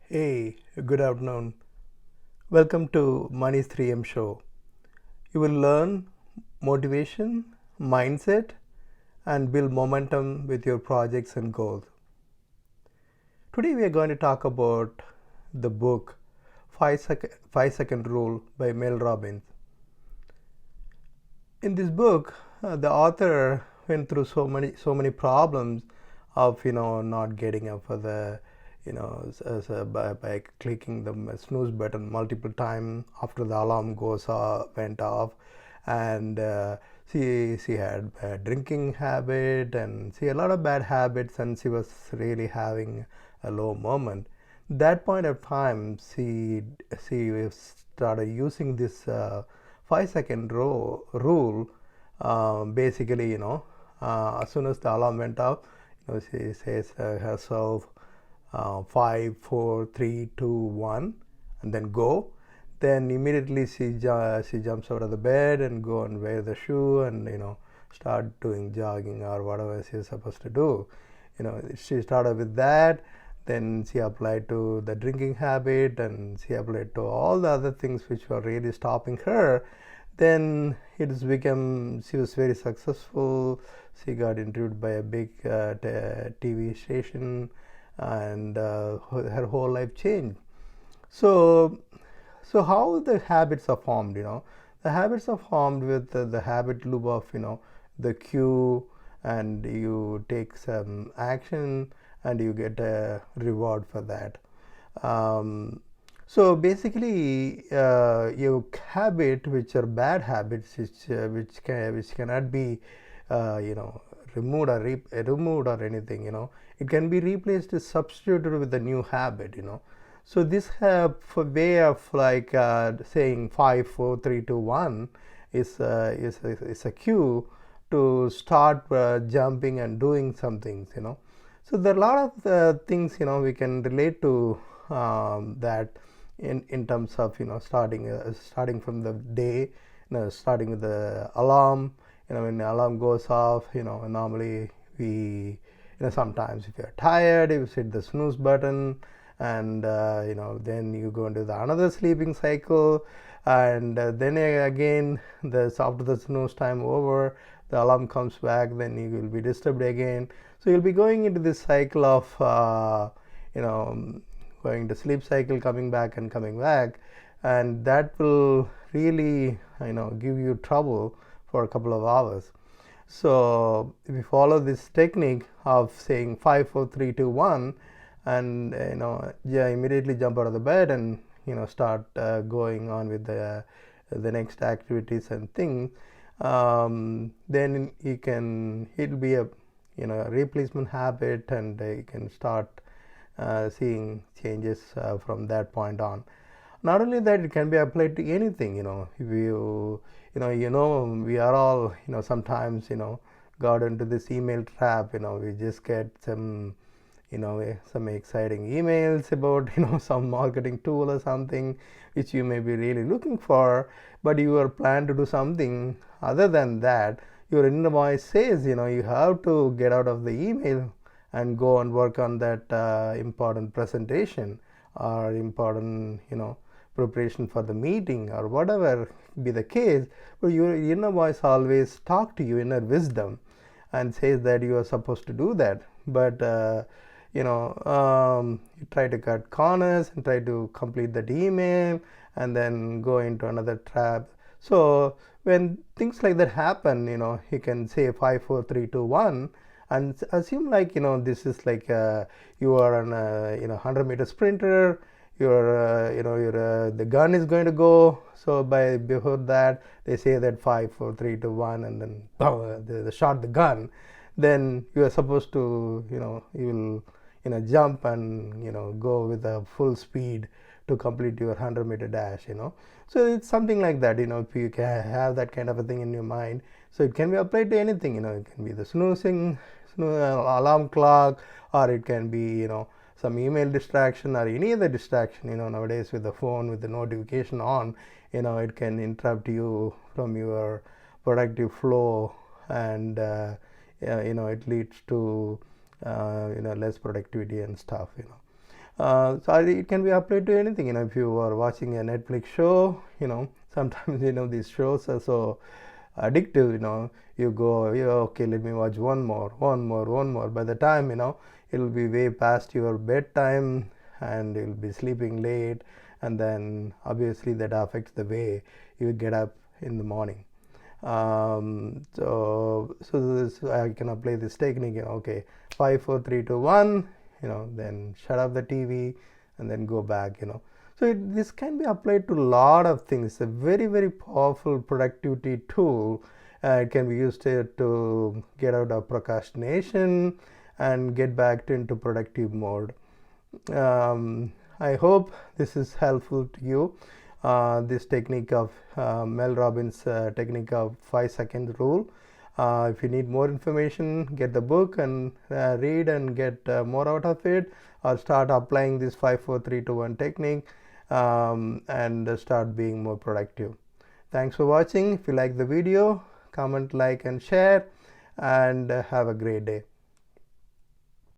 Hey, good afternoon. Welcome to Money's 3M show. You will learn motivation, mindset, and build momentum with your projects and goals. Today we are going to talk about the book 5 Second Rule by Mel Robins. In this book, the author went through so many problems of not getting up for the by clicking the snooze button multiple times after the alarm went off, and she had a drinking habit and she had a lot of bad habits, and she was really having a low moment. That point of time, she started using this 5 second rule. Basically, as soon as the alarm went off, she says herself 5, 4, 3, 2, 1, and then go. Then immediately she jumps out of the bed and go and wear the shoe and start doing jogging or whatever she's supposed to do. She started with that. Then she applied to the drinking habit, and she applied to all the other things which were really stopping her. Then it has become, she was very successful. She got interviewed by a big TV station, and her whole life changed. So, so how the habits are formed? The habits are formed with the habit loop of the cue, and you take some action, and you get a reward for that. Um, so basically, your habit, which are bad habits, which cannot be, you know, removed or anything. It can be replaced, substituted with a new habit. So this way of like saying 5, 4, 3, 2, 1 is a cue to start jumping and doing some things. So there are a lot of things we can relate to that in terms of starting from the day, starting with the alarm. When the alarm goes off, normally we sometimes if you're tired, you hit the snooze button, and then you go into the another sleeping cycle, and then again after the snooze time over, the alarm comes back, then you will be disturbed again. So you'll be going into this cycle of you know going to sleep cycle, coming back and coming back, and that will really give you trouble for a couple of hours. So if you follow this technique of saying 5, 4, 3, 2, 1, and immediately jump out of the bed and start going on with the next activities and things, then it'll be a replacement habit, and you can start seeing changes from that point on. Not only that, it can be applied to anything. If we are all sometimes got into this email trap. We just get some exciting emails about some marketing tool or something which you may be really looking for, but you are planned to do something other than that. Your inner voice says you have to get out of the email and go and work on that important presentation or important preparation for the meeting or whatever be the case. But your inner voice always talk to you, inner wisdom, and says that you are supposed to do that. But you try to cut corners and try to complete that email and then go into another trap. So when things like that happen, you can say 5, 4, 3, 2, 1, and assume like this is like you are on a 100-meter sprinter. The gun is going to go. So before that, they say that 5, 4, 3, 2, 1, and then they shot the gun. Then you are supposed to you will jump and go with a full speed to complete your 100-meter dash. So it's something like that. If you can have that kind of a thing in your mind, so it can be applied to anything. It can be the alarm clock, or it can be some email distraction or any other distraction. Nowadays with the phone, with the notification on, it can interrupt you from your productive flow, and it leads to less productivity and stuff. It can be applied to anything. If you are watching a Netflix show, sometimes these shows are so addictive. You go, yeah, okay, let me watch one more. By the time it'll be way past your bedtime, and you'll be sleeping late, and then obviously that affects the way you get up in the morning. So I can apply this technique. Okay, 5 4 3 2 1. Then shut off the TV and then go back. So this can be applied to a lot of things. It's a very, very powerful productivity tool. It can be used to get out of procrastination and get back into productive mode. I hope this is helpful to you. This technique of Mel Robins technique of 5 second rule. If you need more information, get the book and read and get more out of it, or start applying this 5 4 3 2 1 technique and start being more productive. Thanks for watching. If you like the video, comment, like, and share, and have a great day.